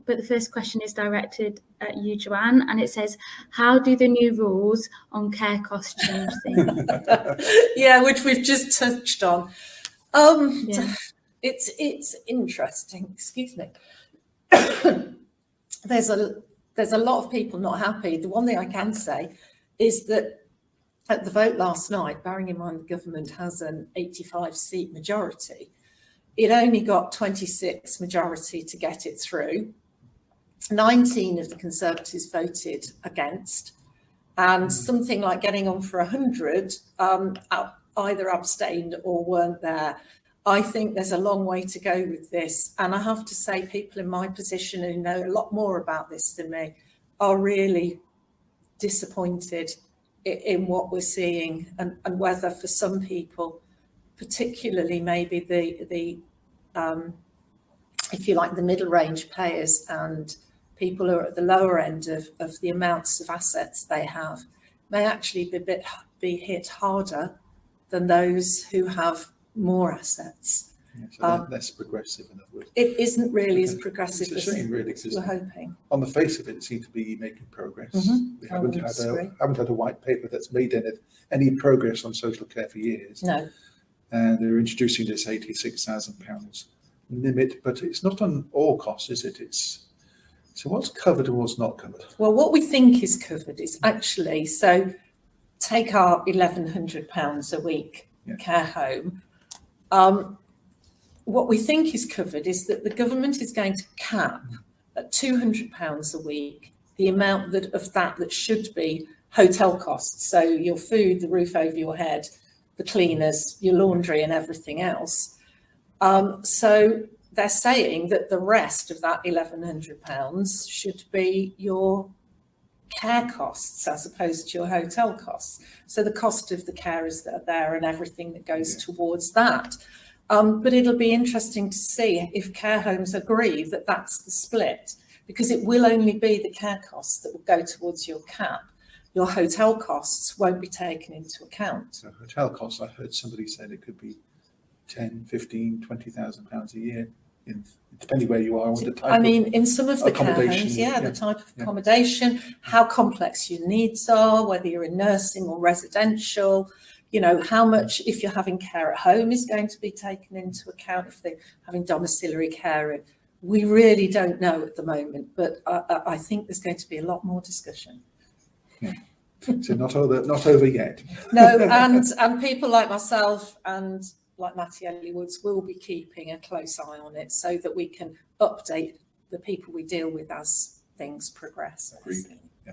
but the first question is directed at you, Joanne, and it says, how do the new rules on care costs change things? Yeah, which we've just touched on. It's interesting. Excuse me. There's a lot of people not happy. The one thing I can say is that at the vote last night, bearing in mind the government has an 85-seat majority, it only got 26 majority to get it through. 19 of the Conservatives voted against, and something like getting on for 100 either abstained or weren't there. I think there's a long way to go with this, and I have to say people in my position who know a lot more about this than me are really disappointed in what we're seeing, and whether for some people, particularly maybe the if you like, the middle range payers and people who are at the lower end of the amounts of assets they have, may actually be hit harder than those who have more assets. Yeah, so less progressive, in other words. It isn't really as progressive as really, we're hoping. On the face of it, it seems to be making progress. We haven't had a white paper that's made any progress on social care for years. No. And they're introducing this £86,000 limit, but it's not on all costs, is it? So what's covered and what's not covered? Well, what we think is covered is actually, so take our £1,100 a week care home. What we think is covered is that the government is going to cap at £200 a week the amount that should be hotel costs. So your food, the roof over your head, the cleaners, your laundry and everything else. So they're saying that the rest of that £1,100 should be your care costs as opposed to your hotel costs. So the cost of the carers that are there and everything that goes towards that. But it'll be interesting to see if care homes agree that that's the split, because it will only be the care costs that will go towards your cap. Your hotel costs won't be taken into account. So hotel costs, I heard somebody said it could be 10, 15, £20,000 a year, depending where you are and the type in some of the care homes, the type of accommodation, how complex your needs are, whether you're in nursing or residential, you know, how much, if you're having care at home, is going to be taken into account, if they're having domiciliary care. We really don't know at the moment, but I think there's going to be a lot more discussion. Yeah. So not over yet. No, and people like myself and like Mattioli Woods will be keeping a close eye on it so that we can update the people we deal with as things progress. Agreed. Yeah.